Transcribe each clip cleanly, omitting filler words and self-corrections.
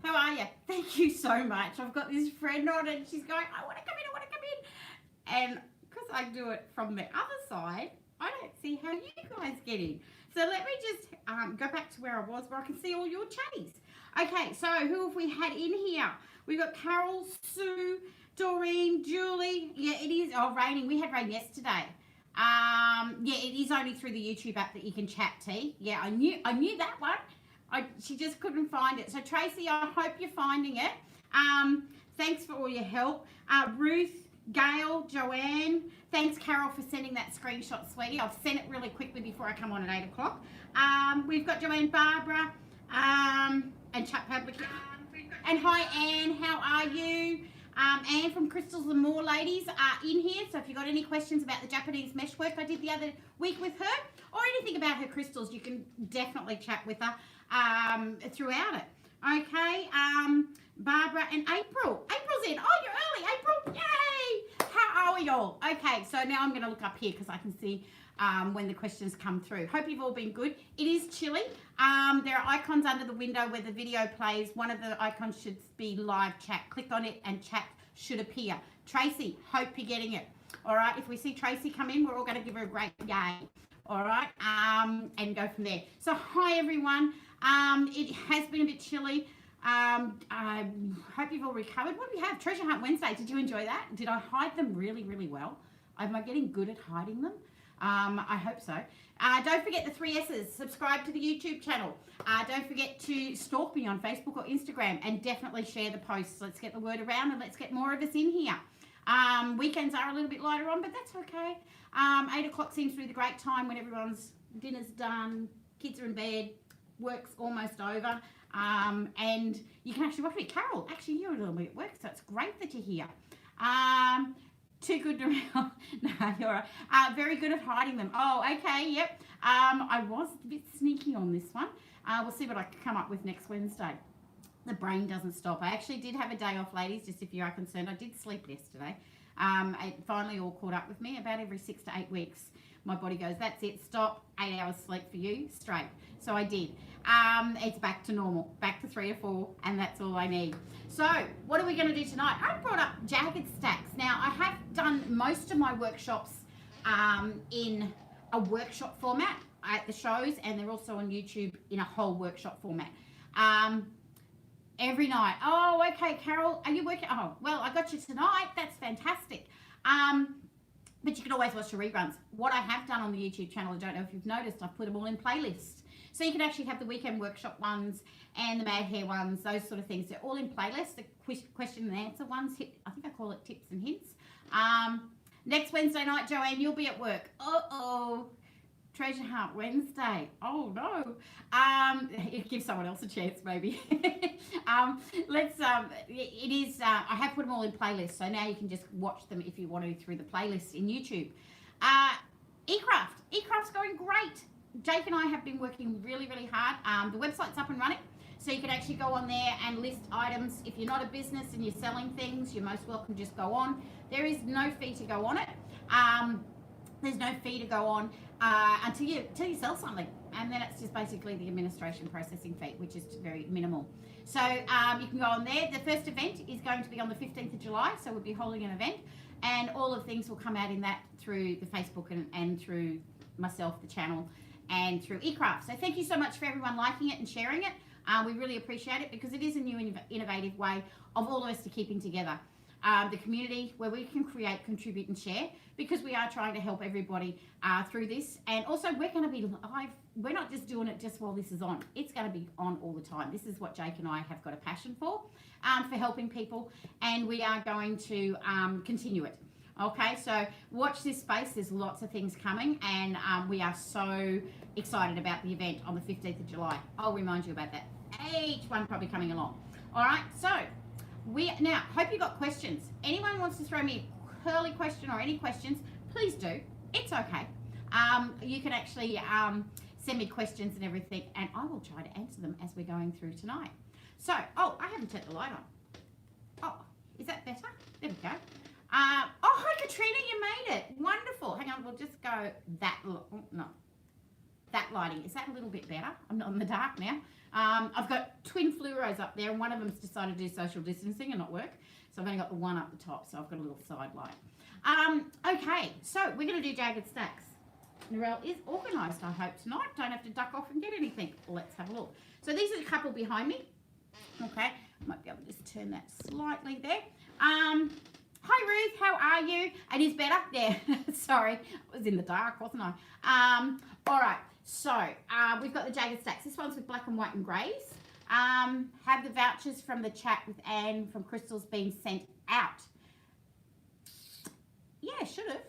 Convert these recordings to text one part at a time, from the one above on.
How are you? Thank you so much. I've got this friend on and she's going, I want to come in, I want to come in. And because I do it from the other side, I don't see how you guys get in. So let me just go back to where I was, where I can see all your chatties. Okay, so who have we had in here? We've got Carol, Sue, Doreen, Julie. Yeah, it is. Oh, raining. We had rain yesterday. Yeah, it is only through the YouTube app that you can chat, T. Yeah, I knew that one. She just couldn't find it. So Tracy, I hope you're finding it. Thanks for all your help. Ruth, Gail, Joanne. Thanks, Carol, for sending that screenshot, sweetie. I've sent it really quickly before I come on at 8 o'clock. We've got Joanne, Barbara, and chat public. And hi, Anne. How are you? Anne from Crystals and More ladies are in here. So if you've got any questions about the Japanese meshwork I did the other week with her, or anything about her crystals, you can definitely chat with her throughout it. Okay, Barbara and April. April's in. Oh, you're early, April. Yay! How are we all? Okay, so now I'm going to look up here because I can see when the questions come through. Hope you've all been good. It is chilly. There are icons under the window where the video plays. One of the icons should be live chat. Click on it and chat should appear. Tracy, hope you're getting it. All right, if we see Tracy come in, we're all going to give her a great yay. All right, and go from there. So hi, everyone. It has been a bit chilly. I hope you've all recovered. What do we have? Treasure Hunt Wednesday. Did you enjoy that? Did I hide them really, really well? Am I getting good at hiding them? I hope so. Don't forget the 3 S's. Subscribe to the YouTube channel. Don't forget to stalk me on Facebook or Instagram and definitely share the posts. Let's get the word around and let's get more of us in here. Weekends are a little bit lighter on, but that's okay. 8 o'clock seems to be the great time when everyone's dinner's done, kids are in bed, work's almost over, and you can actually watch me. Carol, actually you're a little bit at work, so it's great that you're here. Too good to no, you're right. Very good at hiding them. Oh, okay, yep. I was a bit sneaky on this one. We'll see what I can come up with next Wednesday. The brain doesn't stop. I actually did have a day off, ladies, just if you are concerned. I did sleep yesterday. It finally all caught up with me. About every 6 to 8 weeks, my body goes, that's it, stop, 8 hours sleep for you, straight. So I did. It's back to normal, back to 3 or 4, and that's all I need. So what are we going to do tonight? I brought up Jaggered Stacks. Now, I have done most of my workshops in a workshop format at the shows, and they're also on YouTube in a whole workshop format. Every night. Oh, okay, Carol, are you working? Oh, well, I got you tonight. That's fantastic. But you can always watch the reruns. What I have done on the YouTube channel, I don't know if you've noticed, I've put them all in playlists. So you can actually have the weekend workshop ones and the Mad Hair ones, those sort of things. They're all in playlists. The question and answer ones, I think I call it tips and hints. Next Wednesday night, Joanne, you'll be at work. Uh-oh. Treasure Hunt Wednesday. Oh no. Give someone else a chance maybe. It is, I have put them all in playlists, so now you can just watch them if you want to through the playlist in YouTube. eCraft's going great. Jake and I have been working really, really hard. The website's up and running, so you can actually go on there and list items. If you're not a business and you're selling things, you're most welcome to just go on. There is no fee to go on it. There's no fee to go on until you sell something, and then it's just basically the administration processing fee, which is very minimal. So you can go on there. The first event is going to be on the 15th of July, so we'll be holding an event, and all of things will come out in that through the Facebook and through myself, the channel, and through eCraft. So thank you so much for everyone liking it and sharing it. We really appreciate it because it is a new innovative way of all of us to keeping together. The community where we can create, contribute and share, because we are trying to help everybody through this. And also we're going to be live. We're not just doing it just while this is on. It's going to be on all the time. This is what Jake and I have got a passion for helping people, and we are going to continue it. Okay, so watch this space. There's lots of things coming, and we are so excited about the event on the 15th of July. I'll remind you about that. Each one probably coming along. All right, so now hope you got questions. Anyone wants to throw me a curly question or any questions, please do. It's okay. You can actually send me questions and everything, and I will try to answer them as we're going through tonight. So, oh, I haven't turned the light on. Oh, is that better? There we go. Oh, hi Katrina, you made it. Wonderful. Hang on, we'll just go that that lighting. Is that a little bit better? I'm not in the dark now. I've got twin fluoros up there, and one of them's decided to do social distancing and not work. So I've only got the one up the top, so I've got a little side light. Okay, so we're going to do Jagged Stacks. Narelle is organised, I hope, tonight. Don't have to duck off and get anything. Let's have a look. So these are the couple behind me. Okay, I might be able to just turn that slightly there. Hi Ruth, how are you? It is better? Yeah, sorry, I was in the dark, wasn't I? All right, so we've got the Jagged Stacks. This one's with black and white and greys. Have the vouchers from the chat with Anne from Crystals being sent out? Yeah, should have.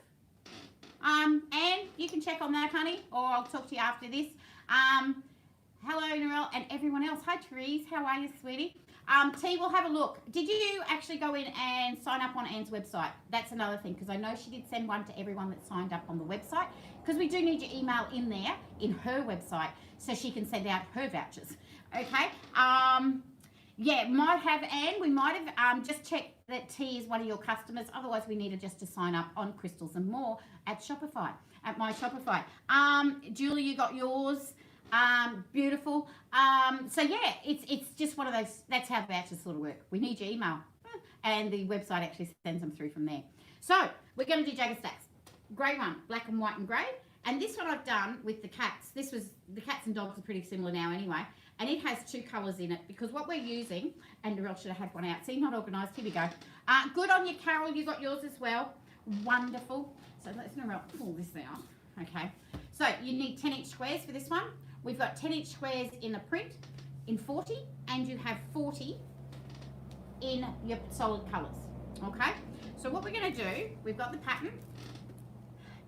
Anne, you can check on that, honey, or I'll talk to you after this. Hello, Narelle, and everyone else. Hi, Therese. How are you, sweetie? T, we'll have a look. Did you actually go in and sign up on Anne's website? That's another thing, because I know she did send one to everyone that signed up on the website, because we do need your email in there, in her website, so she can send out her vouchers. Okay? Yeah, might have, Anne, we might have just checked that T is one of your customers. Otherwise, we needed just to sign up on Crystals and More at Shopify, at my Shopify. Julie, you got yours. Beautiful. So yeah, it's just one of those, that's how vouchers sort of work. We need your email, and the website actually sends them through from there. So we're going to do Jagged Stacks. Grey one, black and white and grey. And this one I've done with the cats. This was, the cats and dogs are pretty similar now anyway. And it has two colours in it, because what we're using, and Narelle should have had one out. See, not organised. Here we go. Good on you, Carol. You got yours as well. Wonderful. So let's Narelle pull this out. Okay. So you need 10-inch squares for this one. We've got 10-inch squares in a print in 40, and you have 40 in your solid colours. Okay. So what we're going to do, we've got the pattern.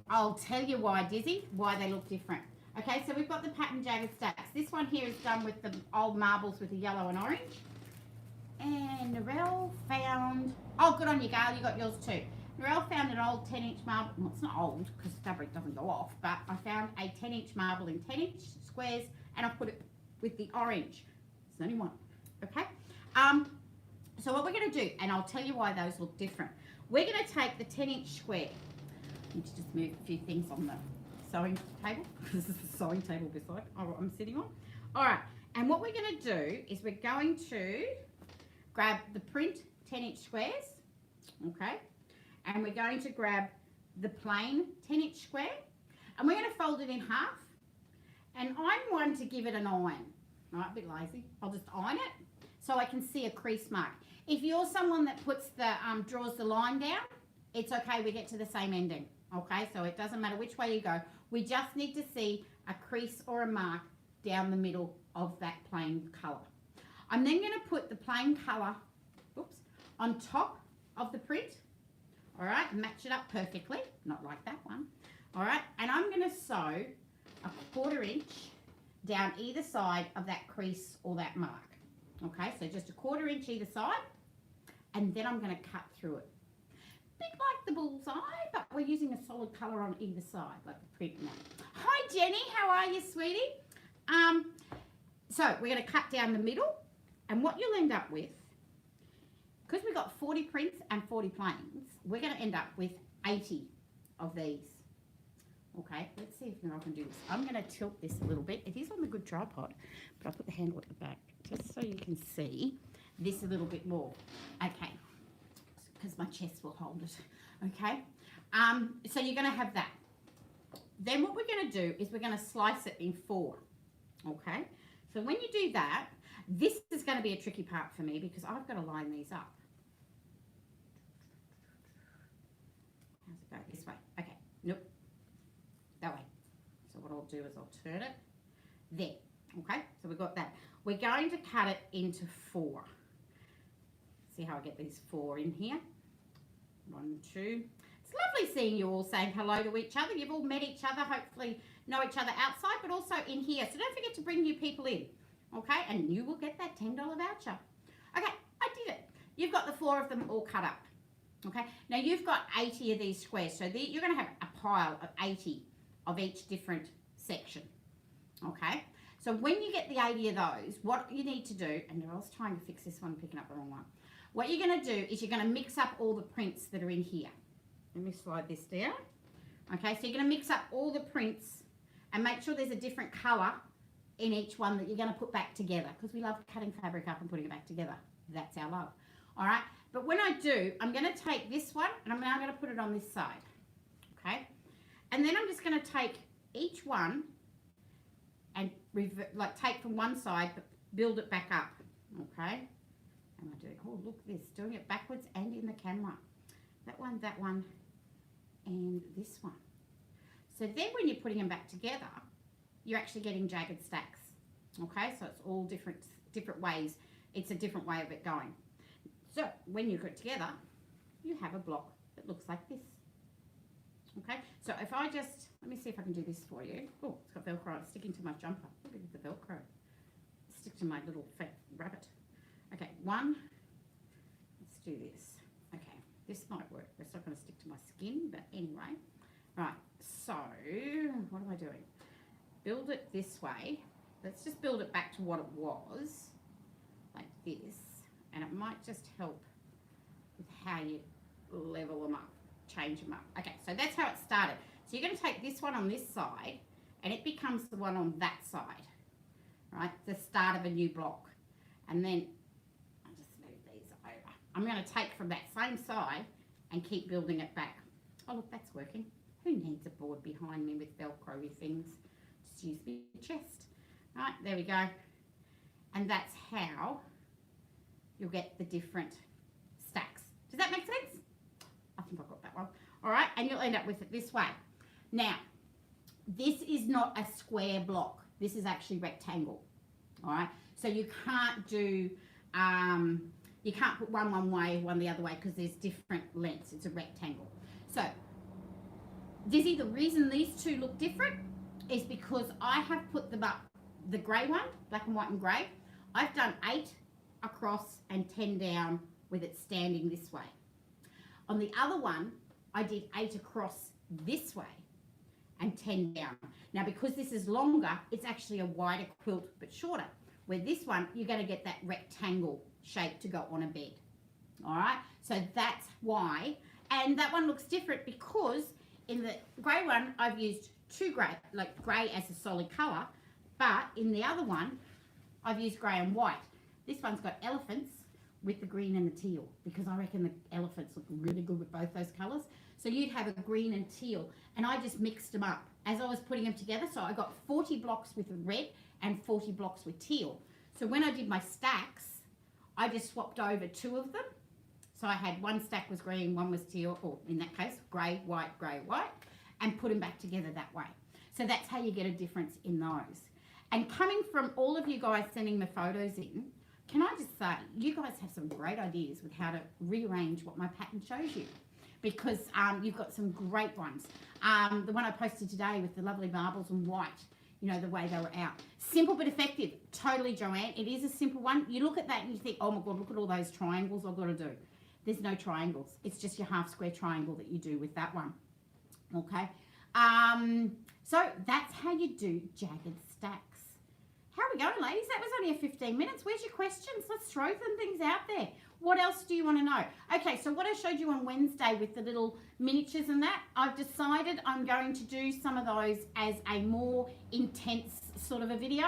I'll tell you why, Dizzy, why they look different. Okay, so we've got the pattern Jagged Stacks. This one here is done with the old marbles with the yellow and orange. And Narelle found, oh, good on you, Gail, you got yours too. Narelle found an old 10-inch marble. Well, it's not old because the fabric doesn't go off, but I found a 10-inch marble in 10-inch squares, and I put it with the orange. There's only one, okay? So what we're going to do, and I'll tell you why those look different. We're going to take the 10-inch square. I need to just move a few things on the sewing table, because this is the sewing table beside I'm sitting on. All right, and what we're going to do is we're going to grab the print 10-inch squares, okay, and we're going to grab the plain 10-inch square, and we're going to fold it in half, and I'm one to give it an iron. All right, a bit lazy. I'll just iron it so I can see a crease mark. If you're someone that puts the draws the line down, it's okay, we get to the same ending. Okay, so it doesn't matter which way you go. We just need to see a crease or a mark down the middle of that plain colour. I'm then going to put the plain colour, on top of the print. All right, match it up perfectly, not like that one. All right, and I'm going to sew a 1/4 inch down either side of that crease or that mark. Okay, so just a 1/4 inch either side, and then I'm going to cut through it. Bit like the bullseye, but we're using a solid colour on either side, like the print now. Hi Jenny, how are you, sweetie? So we're going to cut down the middle, and what you'll end up with, because we've got 40 prints and 40 plains, we're going to end up with 80 of these. Okay, let's see if I can do this. I'm going to tilt this a little bit. It is on the good tripod, but I'll put the handle at the back just so you can see this a little bit more. Okay, because my chest will hold it. Okay, so you're going to have that. Then what we're going to do is we're going to slice it in 4. Okay, so when you do that, this is going to be a tricky part for me because I've got to line these up. How's it go? This way. Okay, nope, that way. So what I'll do is I'll turn it there. Okay, so we've got that. We're going to cut it into 4. See how I get these 4 in here? 1, 2. It's lovely seeing you all saying hello to each other. You've all met each other, hopefully know each other outside, but also in here. So don't forget to bring new people in, okay? And you will get that $10 voucher. Okay, I did it. You've got the 4 of them all cut up, okay? Now you've got 80 of these squares, so you're going to have a pile of 80 of each different section, okay? So when you get the 80 of those, what you need to do, and I was trying to fix this one, picking up the wrong one. What you're going to do is you're going to mix up all the prints that are in here. Let me slide this down. Okay, so you're going to mix up all the prints and make sure there's a different colour in each one that you're going to put back together, because we love cutting fabric up and putting it back together. That's our love. All right, but when I do, I'm going to take this one and I'm now going to put it on this side. Okay, and then I'm just going to take each one and take from one side but build it back up. Okay, and I do, oh look at this, doing it backwards and in the camera. That one, and this one. So then when you're putting them back together, you're actually getting jagged stacks. Okay, so it's all different ways. It's a different way of it going. So when you put it together, you have a block that looks like this. Okay, so if I just, let me see if I can do this for you. Oh, it's got Velcro sticking to my jumper. Look at the Velcro. Stick to my little fat rabbit. Okay, one. Let's do this. Okay, this might work. It's not going to stick to my skin, but anyway. Right, so what am I doing? Build it this way. Let's just build it back to what it was, like this, and it might just help with how you level them up, change them up. Okay, so that's how it started. So you're going to take this one on this side, and it becomes the one on that side, right? The start of a new block. And then I'll just move these over. I'm going to take from that same side and keep building it back. Oh, look, that's working. Who needs a board behind me with Velcro-y things? Just use my chest. Right, there we go. And that's how you'll get the different stacks. Does that make sense? I think I've got that one. All right, and you'll end up with it this way. Now, this is not a square block. This is actually rectangle. All right, so you can't do, you can't put one way, one the other way, because there's different lengths. It's a rectangle. So, Dizzy, the reason these two look different is because I have put them up, the grey one, black and white and grey, I've done 8 across and 10 down with it standing this way. On the other one, I did 8 across this way and 10 down. Now, because this is longer, it's actually a wider quilt but shorter. Where this one, you're going to get that rectangle shape to go on a bed. All right, so that's why. And that one looks different because in the grey one, I've used 2 grey, like grey as a solid colour, but in the other one, I've used grey and white. This one's got elephants with the green and the teal, because I reckon the elephants look really good with both those colours. So you'd have a green and teal, and I just mixed them up as I was putting them together. So I got 40 blocks with red and 40 blocks with teal. So when I did my stacks, I just swapped over 2 of them. So I had one stack was green, one was teal, or in that case, grey, white, and put them back together that way. So that's how you get a difference in those. And coming from all of you guys sending the photos in, can I just say, you guys have some great ideas with how to rearrange what my pattern shows you, because you've got some great ones. The one I posted today with the lovely marbles and white, you know, the way they were out. Simple but effective. Totally, Joanne. It is a simple one. You look at that and you think, oh my God, look at all those triangles I've got to do. There's no triangles. It's just your half square triangle that you do with that one. Okay. So that's how you do jagged stacks. How are we going, ladies? That was only a 15 minutes. Where's your questions? Let's throw some things out there. What else do you want to know? Okay, so what I showed you on Wednesday with the little miniatures and that, I've decided I'm going to do some of those as a more intense sort of a video.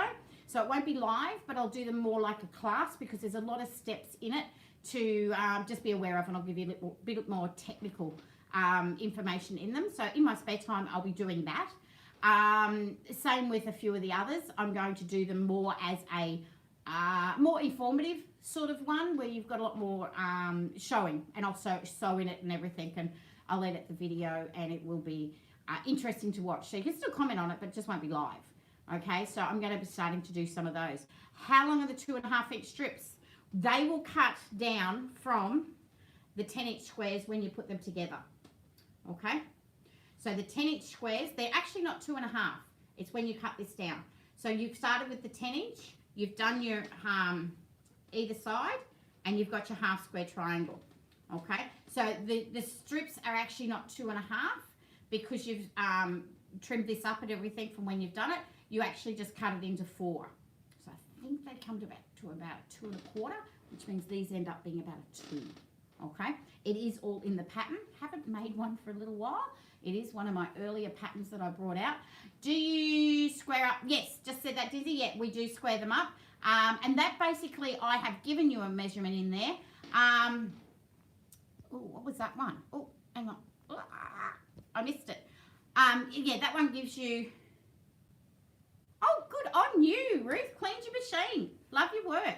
So it won't be live, but I'll do them more like a class, because there's a lot of steps in it to just be aware of, and I'll give you a little bit more technical information in them. So in my spare time, I'll be doing that. Same with a few of the others. I'm going to do them more as a more informative sort of one, where you've got a lot more showing, and I'll sew in it and everything, and I'll edit the video, and it will be interesting to watch. So you can still comment on it, but it just won't be live. Okay, so I'm going to be starting to do some of those. How long are the 2.5 inch strips? They will cut down from the 10 inch squares when you put them together. Okay, so the 10 inch squares, they're actually not 2.5. It's when you cut this down. So you've started with the 10 inch, you've done your either side, and you've got your half square triangle. Okay, so the strips are actually not 2.5, because you've trimmed this up and everything from when you've done it. You actually just cut it into 4. So I think they come to about 2 1/4, which means these end up being about a 2. Okay, it is all in the pattern. Haven't made one for a little while. It is one of my earlier patterns that I brought out. Do you square up? Yes, just said that, Dizzy. Yeah, we do square them up. And that basically, I have given you a measurement in there. Oh, what was that one? Oh, hang on. I missed it. Yeah, that one gives you... Oh, good on you, Ruth. Cleaned your machine. Love your work.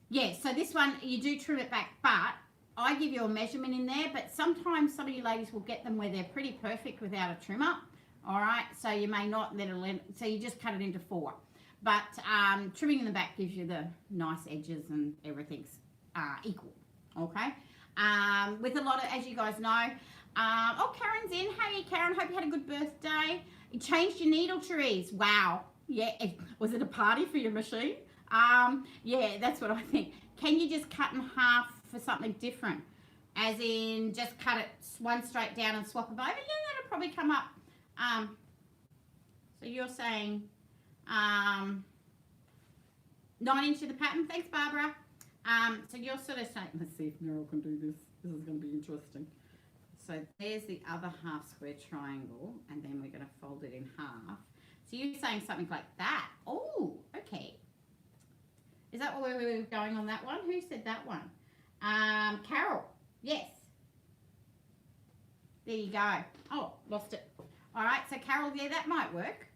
Yeah, so this one, you do trim it back, but I give you a measurement in there, but sometimes some of you ladies will get them where they're pretty perfect without a trimmer. All right, so you may not, so you just cut it into 4. But trimming in the back gives you the nice edges and everything's equal, okay? With a lot of, as you guys know, oh, Karen's in. Hey, Karen, hope you had a good birthday. You changed your needle trees. Wow. Yeah, was it a party for your machine? Yeah, that's what I think. Can you just cut in half for something different? As in, just cut it one straight down and swap them over? Yeah, that'll probably come up. So you're saying 9 inch of the pattern. Thanks, Barbara. So you're sort of saying, let's see if Meryl can do this. This is going to be interesting. So there's the other half square triangle, and then we're going to fold it in half. So you're saying something like that. Oh, okay. Is that where we were going on that one? Who said that one? Carol. Yes. There you go. Oh, lost it. All right, so Carol, yeah, that might work.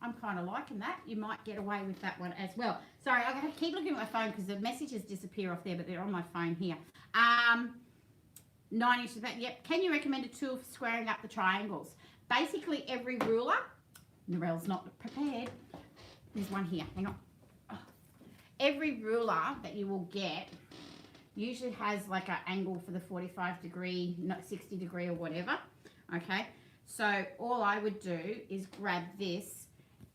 I'm kind of liking that. You might get away with that one as well. Sorry, I have to keep looking at my phone because the messages disappear off there, but they're on my phone here. 9 inches back. Yep. Can you recommend a tool for squaring up the triangles? Basically, every ruler. Narelle's not prepared. There's one here. Hang on. Oh. Every ruler that you will get usually has like an angle for the 45 degree, not 60 degree or whatever. Okay. So all I would do is grab this,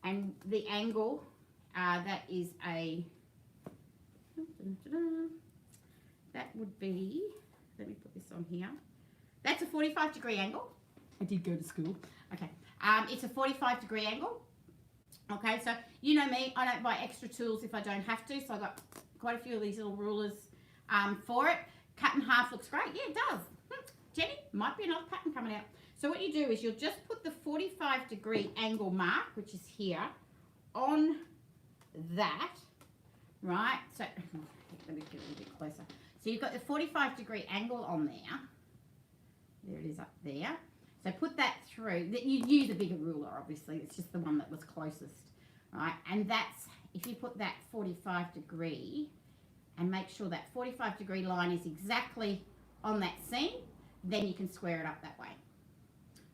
and the angle that is a, that would be, let me put this on here. That's a 45 degree angle. I did go to school. Okay. It's a 45 degree angle. Okay, so you know me, I don't buy extra tools if I don't have to. So I've got quite a few of these little rulers for it. Cut in half looks great. Yeah, it does. Jenny, might be another pattern coming out. So what you do is you'll just put the 45 degree angle mark, which is here, on that, right? So let me get a little bit closer. So you've got the 45 degree angle on there. There it is up there. So put that through. You use a bigger ruler, obviously. It's just the one that was closest, right? And that's, if you put that 45 degree and make sure that 45 degree line is exactly on that seam, then you can square it up that way.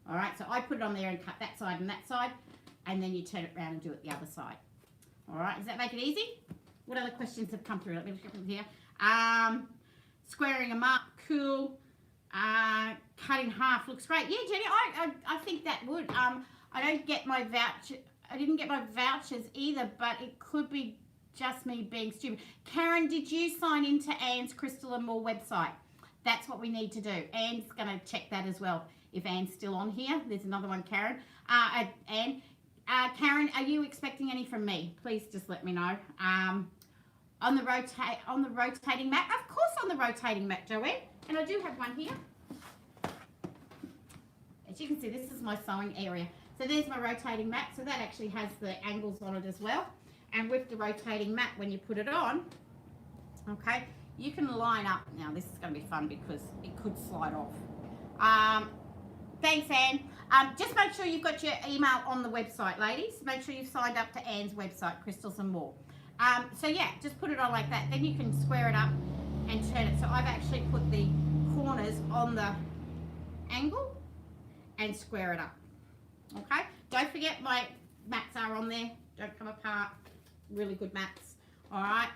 All right, so I put it on there and cut that side and that side, and then you turn it around and do it the other side. All right, does that make it easy? What other questions have come through? Let me look at here. Squaring them up, cool. Cut in half looks great. Yeah, Jenny, I think that would. I don't get my voucher. I didn't get my vouchers either, but it could be just me being stupid. Karen, did you sign into Anne's Crystal and More website? That's what we need to do. Anne's going to check that as well. If Anne's still on here, there's another one, Karen. Anne, Karen, are you expecting any from me? Please just let me know. On the rotating mat, of course, on the rotating mat, Joanne. And I do have one here. As you can see, this is my sewing area. So there's my rotating mat. So that actually has the angles on it as well. And with the rotating mat, when you put it on, okay, you can line up. Now, this is going to be fun because it could slide off. Thanks, Anne. Just make sure you've got your email on the website, ladies. Make sure you've signed up to Anne's website, Crystals and More. So, yeah, just put it on like that. Then you can square it up and turn it. So I've actually put the corners on the angle and square it up. Okay? Don't forget my mats are on there. Don't come apart. Really good mats. All right.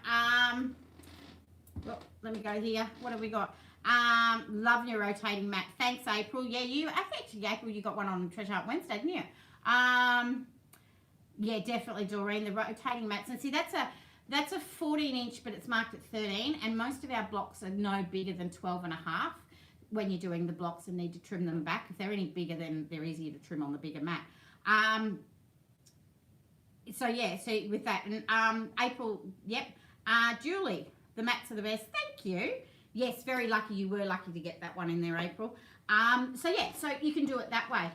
Well, let me go here. What have we got? Love your rotating mat. Thanks, April. Yeah, actually, April, you got one on Treasure Hunt Wednesday, didn't you? Yeah, definitely, Doreen. The rotating mats. And see, that's a 14 inch, but it's marked at 13. And most of our blocks are no bigger than 12 and a half when you're doing the blocks and need to trim them back. If they're any bigger, then they're easier to trim on the bigger mat. So yeah, so with that, and April, yep. Julie, the mats are the best. Thank you. Yes, very lucky. You were lucky to get that one in there, April. So yeah, so you can do it that way.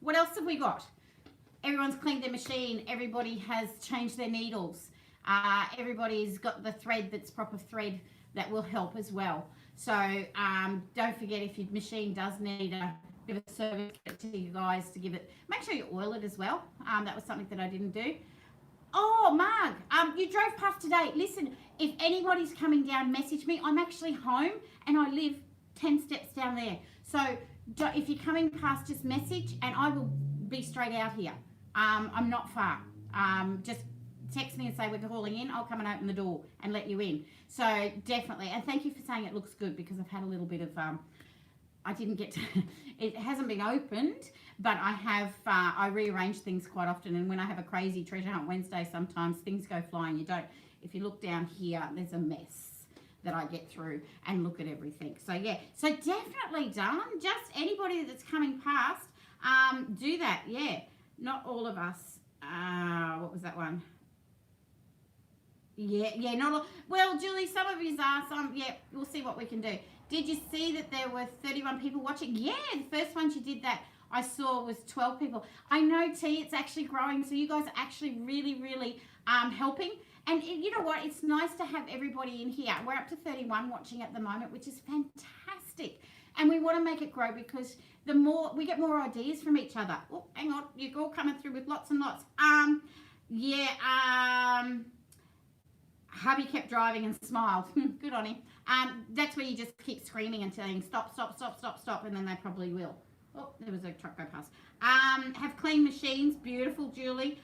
What else have we got? Everyone's cleaned their machine. Everybody has changed their needles. Everybody's got the thread that's proper thread that will help as well. So don't forget, if your machine does need a bit of a service to you guys, to give it, make sure you oil it as well. That was something that I didn't do. Oh, Marg, you drove past today. Listen, if anybody's coming down, message me. I'm actually home and I live 10 steps down there. So if you're coming past, just message and I will be straight out here. I'm not far. Just text me and say we're calling in. I'll come and open the door and let you in. So definitely. And thank you for saying it looks good, because I've had a little bit of, I didn't get to, it hasn't been opened, but I have, I rearrange things quite often. And when I have a crazy treasure hunt Wednesday, sometimes things go flying. You don't, if you look down here, there's a mess that I get through and look at everything. So yeah, so definitely done. Just anybody that's coming past, do that. Yeah, not all of us. What was that one? Yeah, not all. Well, Julie, some of you are, some, yeah, we'll see what we can do. Did you see that there were 31 people watching? Yeah, the first one she did that I saw was 12 people. I know, T, it's actually growing, so you guys are actually really, really helping. And you know what? It's nice to have everybody in here. We're up to 31 watching at the moment, which is fantastic. And we want to make it grow, because the more we get more ideas from each other. Oh, hang on, you're all coming through with lots and lots. Hubby kept driving and smiled. Good on him. That's where you just keep screaming and telling stop, stop, stop, stop, stop, and then they probably will. Oh, there was a truck go past. Have clean machines. Beautiful, Julie.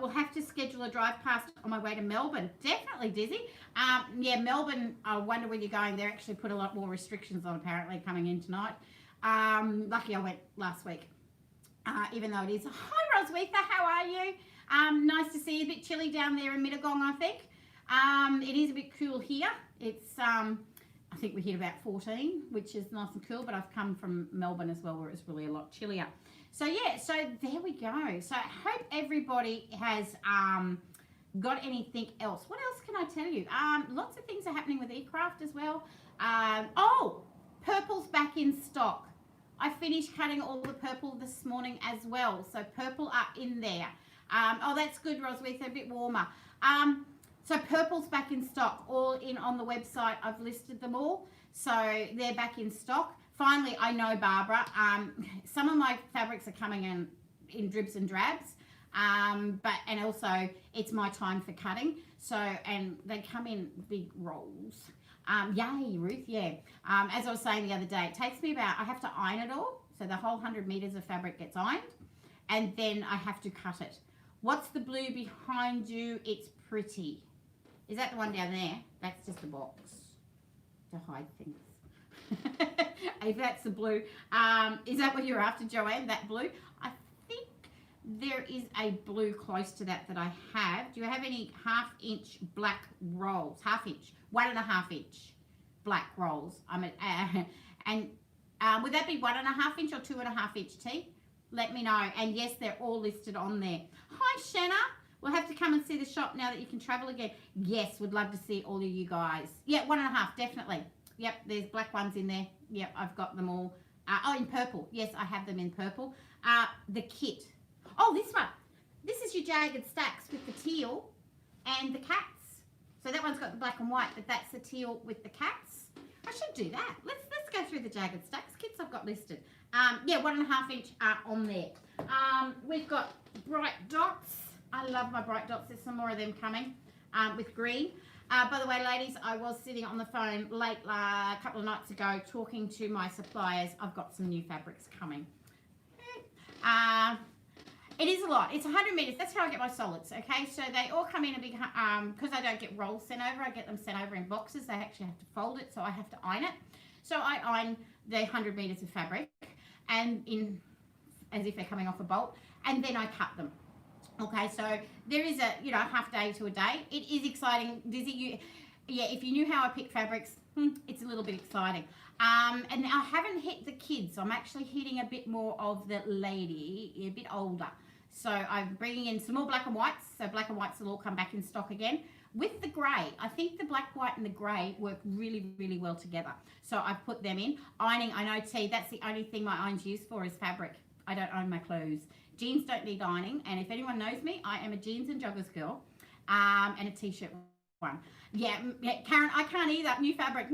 We'll have to schedule a drive past on my way to Melbourne. Definitely, Dizzy. Yeah, Melbourne, I wonder where you're going. They're actually put a lot more restrictions on, apparently, coming in tonight. Lucky I went last week, even though it is. Hi, Roswitha. How are you? Nice to see you. A bit chilly down there in Mittagong, I think. It is a bit cool here. It's, I think we hit about 14, which is nice and cool, but I've come from Melbourne as well, where it's really a lot chillier. So yeah, so there we go. So I hope everybody has got anything else. What else can I tell you? Lots of things are happening with eCraft as well. Oh, purple's back in stock. I finished cutting all the purple this morning as well. So purple are in there. Oh, that's good, Roswitha, a bit warmer. So purple's back in stock, all in on the website. I've listed them all. So they're back in stock. Finally, I know, Barbara, some of my fabrics are coming in dribs and drabs. And also it's my time for cutting. So, and they come in big rolls. Yay, Ruth, yeah. As I was saying the other day, it takes me about, I have to iron it all. So the whole 100 meters of fabric gets ironed, and then I have to cut it. What's the blue behind you? It's pretty. Is that the one down there? That's just a box to hide things. If that's the blue. Is that what you're after, Joanne, that blue? I think there is a blue close to that I have. Do you have any 1/2 inch black rolls? 1/2 inch, 1.5 inch black rolls. Would that be 1.5 inch or 2.5 inch T? Let me know. And yes, they're all listed on there. Hi, Shanna. We'll have to come and see the shop now that you can travel again. Yes, would love to see all of you guys. Yeah, 1.5, definitely. Yep, there's black ones in there. Yep, I've got them all. In purple. Yes, I have them in purple. The kit. Oh, this one. This is your Jaggered Stacks with the teal and the cats. So that one's got the black and white, but that's the teal with the cats. I should do that. Let's go through the Jaggered Stacks kits I've got listed. Yeah, 1.5 inch on there. We've got bright dots. I love my bright dots. There's some more of them coming with green. By the way, ladies, I was sitting on the phone late a couple of nights ago talking to my suppliers. I've got some new fabrics coming. It is a lot. It's 100 meters. That's how I get my solids, okay? So they all come in a big, because I don't get rolls sent over. I get them sent over in boxes. They actually have to fold it, so I have to iron it. So I iron the 100 meters of fabric and as if they're coming off a bolt, and then I cut them. Okay, so there is a, half day to a day. It is exciting. Dizzy, if you knew how I pick fabrics, it's a little bit exciting. And I haven't hit the kids. I'm actually hitting a bit more of the lady, a bit older. So I'm bringing in some more black and whites. So black and whites will all come back in stock again. with the grey. I think the black, white and the grey work really, really well together. So I've put them in. Ironing, I know T, that's the only thing my iron's used for is fabric. I don't iron my clothes. Jeans don't need ironing, and if anyone knows me, I am a jeans and joggers girl, and a t-shirt one. Yeah, Karen, I can't either. New fabric.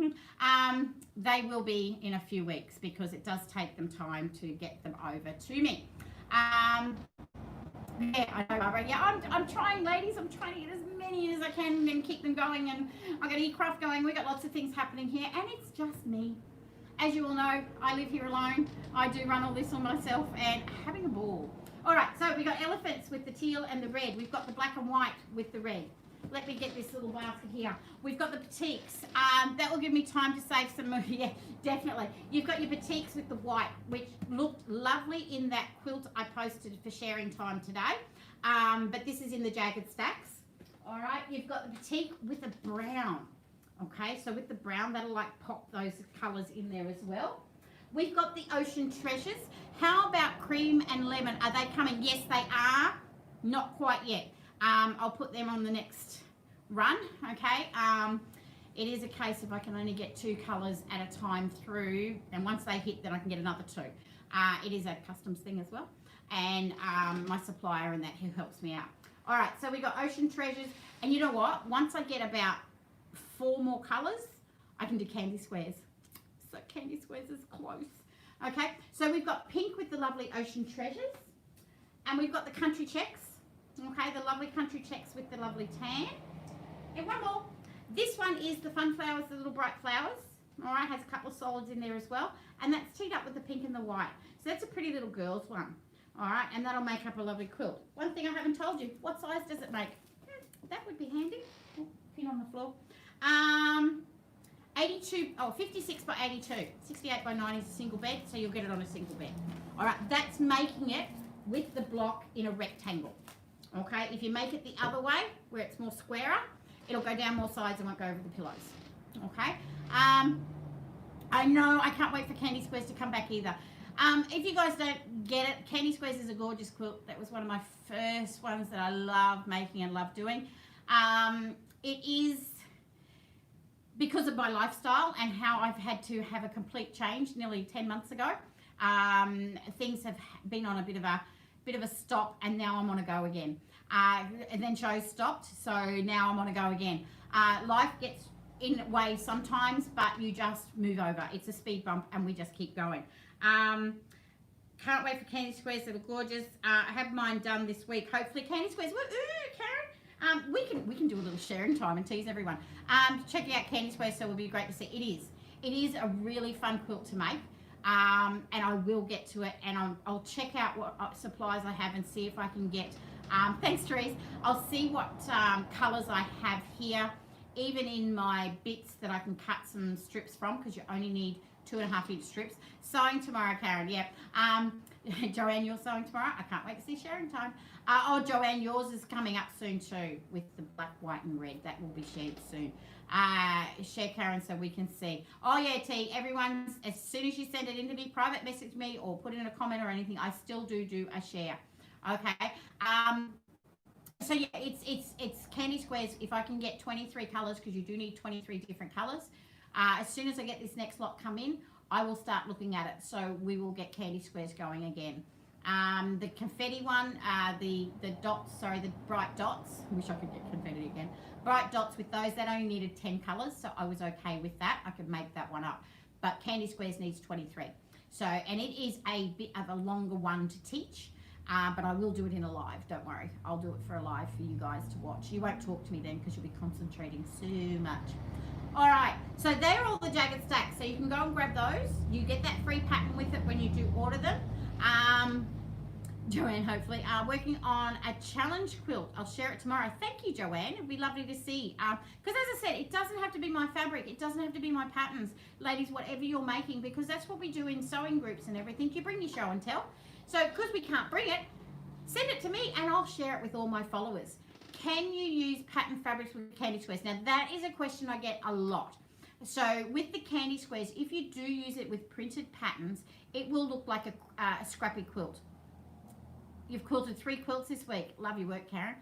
They will be in a few weeks because it does take them time to get them over to me. Yeah, I know, Barbara. Yeah, I'm trying, ladies. I'm trying to get as many as I can and keep them going. And I've got e-craft going. We've got lots of things happening here, and it's just me. As you all know, I live here alone. I do run all this on myself and having a ball. All right, so we've got elephants with the teal and the red. We've got the black and white with the red. Let me get this little basket here. We've got the batiks. That will give me time to save some more. Yeah, definitely. You've got your batiks with the white, which looked lovely in that quilt I posted for sharing time today. But this is in the Jaggered Stacks. All right, you've got the batik with the brown. Okay, so with the brown, that'll like pop those colours in there as well. We've got the Ocean Treasures. How about cream and lemon? Are they coming? Yes, they are. Not quite yet. I'll put them on the next run, okay? It is a case of I can only get 2 colours at a time through, and once they hit, then I can get another 2. It is a customs thing as well, and my supplier and that, who helps me out. All right, so we got Ocean Treasures, and you know what? Once I get about 4 more colours, I can do Candy Squares. So Candy Squares is close. Okay, so we've got pink with the lovely Ocean Treasures, and we've got the Country Checks. Okay, the lovely Country Checks with the lovely tan. And one more. This one is the Fun Flowers, the little bright flowers. All right, has a couple of solids in there as well. And that's teed up with the pink and the white. So that's a pretty little girl's one. All right, and that'll make up a lovely quilt. One thing I haven't told you, what size does it make? That would be handy. Oh, pin on the floor. 56 by 82. 68 by 90 is a single bed, so you'll get it on a single bed. All right, that's making it with the block in a rectangle. Okay, if you make it the other way, where it's more squarer, it'll go down more sides and won't go over the pillows. Okay, I know, I can't wait for Candy Squares to come back either. If you guys don't get it, Candy Squares is a gorgeous quilt. That was one of my first ones that I love making and love doing. It is because of my lifestyle and how I've had to have a complete change nearly 10 months ago. Things have been on a bit of a stop, and now I'm on a go again. And then shows stopped, so now I'm on a go again. Life gets in way sometimes, but you just move over. It's a speed bump, and we just keep going. Can't wait for Candy Squares. That are gorgeous. I have mine done this week. Hopefully, Candy Squares. Ooh, Karen. We can do a little sharing time and tease everyone. Check out Candy Squares, so it will be great to see. It is a really fun quilt to make. And I will get to it, and I'll check out what supplies I have and see if I can get, thanks Therese, I'll see what colours I have here, even in my bits that I can cut some strips from, because you only need 2.5 inch strips. Sewing tomorrow, Karen, yeah. Joanne, you're sewing tomorrow? I can't wait to see sharing time. Oh, Joanne, yours is coming up soon too, with the black, white and red. That will be shared soon. Share, Karen, so we can see. Oh yeah, T, everyone's, as soon as you send it in to me, private message me or put in a comment or anything, I still do a share. Okay. So yeah, it's Candy Squares. If I can get 23 colours, because you do need 23 different colours, as soon as I get this next lot come in, I will start looking at it. So we will get Candy Squares going again. The confetti one, the dots, sorry, the bright dots. I wish I could get confetti again. Bright dots with those, that only needed 10 colours, so I was okay with that. I could make that one up. But Candy Squares needs 23. So, and it is a bit of a longer one to teach, but I will do it in a live, don't worry. I'll do it for a live for you guys to watch. You won't talk to me then because you'll be concentrating so much. All right, so they're all the Jaggered Stacks, so you can go and grab those. You get that free pattern with it when you do order them. Joanne, hopefully, working on a challenge quilt. I'll share it tomorrow. Thank you, Joanne. It'd be lovely to see. Because as I said, it doesn't have to be my fabric. It doesn't have to be my patterns. Ladies, whatever you're making, because that's what we do in sewing groups and everything. You bring your show and tell. So because we can't bring it, send it to me and I'll share it with all my followers. Can you use pattern fabrics with Candy Squares? Now, that is a question I get a lot. So with the Candy Squares, if you do use it with printed patterns, it will look like a scrappy quilt. You've quilted 3 quilts this week. Love your work, Karen.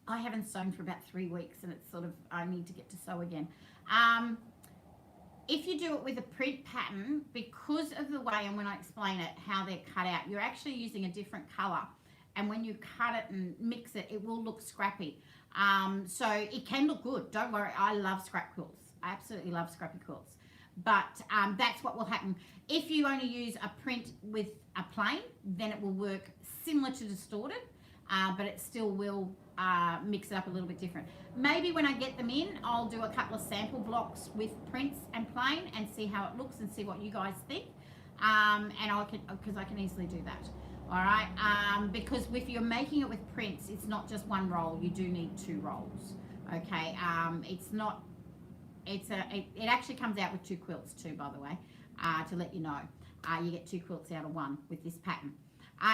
I haven't sewn for about 3 weeks, and it's sort of, I need to get to sew again. If you do it with a print pattern, because of the way, and when I explain it, how they're cut out, you're actually using a different colour. And when you cut it and mix it, it will look scrappy. So it can look good. Don't worry. I love scrap quilts. I absolutely love scrappy quilts. But that's what will happen. If you only use a print with a plain, then it will work similar to distorted, but it still will mix it up a little bit different. Maybe when I get them in, I'll do a couple of sample blocks with prints and plain and see how it looks and see what you guys think. And because I can easily do that. All right, because if you're making it with prints, it's not just one roll. You do need 2 rolls. Okay, it actually comes out with 2 quilts too, by the way, to let you know. You get 2 quilts out of 1 with this pattern.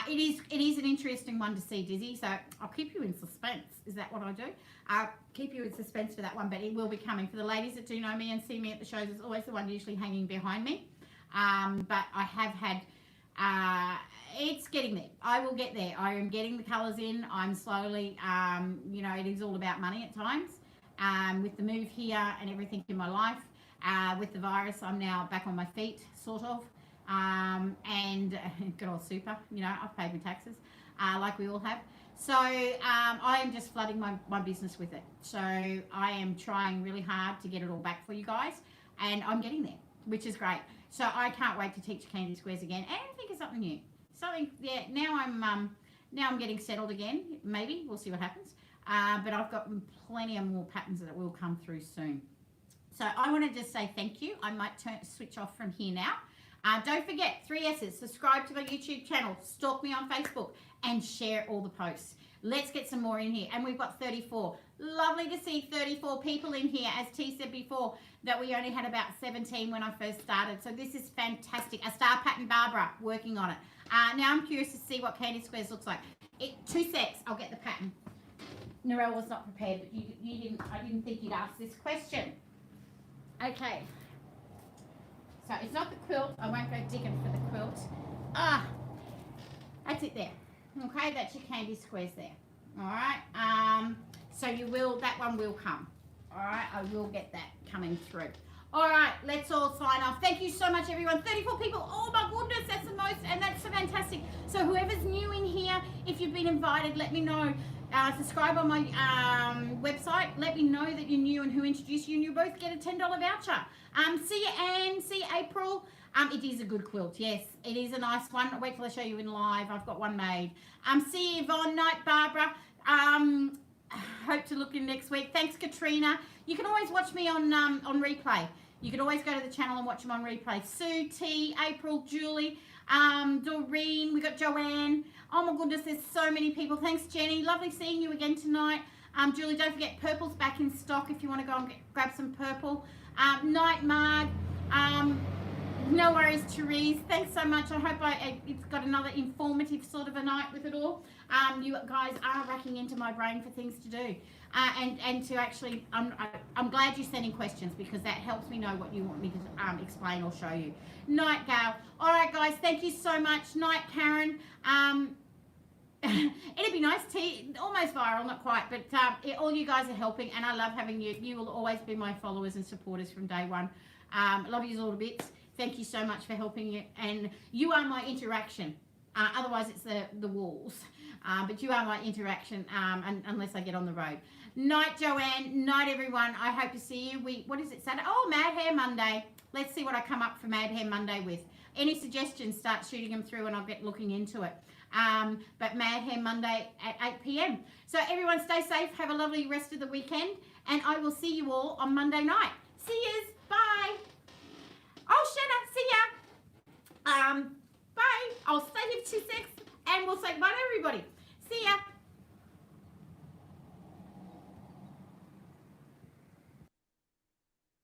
It is an interesting one to see, Dizzy, so I'll keep you in suspense. Is that what I do? Keep you in suspense for that one, but it will be coming. For the ladies that do know me and see me at the shows, it's always the one usually hanging behind me. But I have had, it's getting there. I will get there. I am getting the colours in. I'm slowly, you know, it is all about money at times. With the move here and everything in my life, with the virus, I'm now back on my feet, sort of. And good old super, you know, I've paid my taxes, like we all have. So I am just flooding my business with it. So I am trying really hard to get it all back for you guys, and I'm getting there, which is great. So I can't wait to teach candy squares again, and think of something new. Something, yeah. Now I'm getting settled again. Maybe we'll see what happens. But I've got plenty of more patterns that will come through soon. So I want to just say thank you. I might switch off from here now. Don't forget, 3 S's, subscribe to my YouTube channel, stalk me on Facebook, and share all the posts. Let's get some more in here. And we've got 34. Lovely to see 34 people in here. As T said before, that we only had about 17 when I first started. So this is fantastic. A star pattern Barbara working on it. Now I'm curious to see what Candy Squares looks like. 2 secs, I'll get the pattern. Narelle was not prepared, but I didn't think you'd ask this question. Okay. So it's not the quilt. I won't go digging for the quilt. That's it there. Okay, that's your candy squares there. All right. So that one will come. All right, I will get that coming through. All right, let's all sign off. Thank you so much, everyone. 34 people. Oh my goodness, that's the most, and that's so fantastic. So whoever's new in here, if you've been invited, let me know. Subscribe on my website. Let me know that you're new and who introduced you, and you both get a $10 voucher. See you, Anne. See you, April. It is a good quilt. Yes, it is a nice one. Wait till I show you in live. I've got one made. See you, Yvonne. Night, Barbara. Hope to look in next week. Thanks, Katrina. You can always watch me on replay. You can always go to the channel and watch them on replay. Sue, T, April, Julie, Doreen. We got Joanne. Oh my goodness, there's so many people. Thanks, Jenny. Lovely seeing you again tonight. Julie, don't forget purple's back in stock if you want to go and grab some purple. Night, Marg. No worries, Therese. Thanks so much. I hope it's got another informative sort of a night with it all. You guys are racking into my brain for things to do. And to actually, I'm glad you're sending questions, because that helps me know what you want me to explain or show you. Night, Gail. All right, guys, thank you so much. Night, Karen. It'd be nice, almost viral, not quite, but all you guys are helping, and I love having you. You will always be my followers and supporters from day one. Love you all to bits. Thank you so much for helping you, and you are my interaction. Otherwise, it's the walls. But you are my interaction, unless I get on the road. Night, Joanne. Night, everyone. I hope to see you. What is it, Saturday? Oh, Mad Hair Monday. Let's see what I come up for Mad Hair Monday with. Any suggestions, start shooting them through, and I'll get looking into it. But Mad Hair Monday at 8 p.m. So everyone stay safe. Have a lovely rest of the weekend, and I will see you all on Monday night. See yous. Bye. Oh, Shanna, see ya. Bye. I'll stay here 2 seconds, and we'll say bye to everybody. See ya.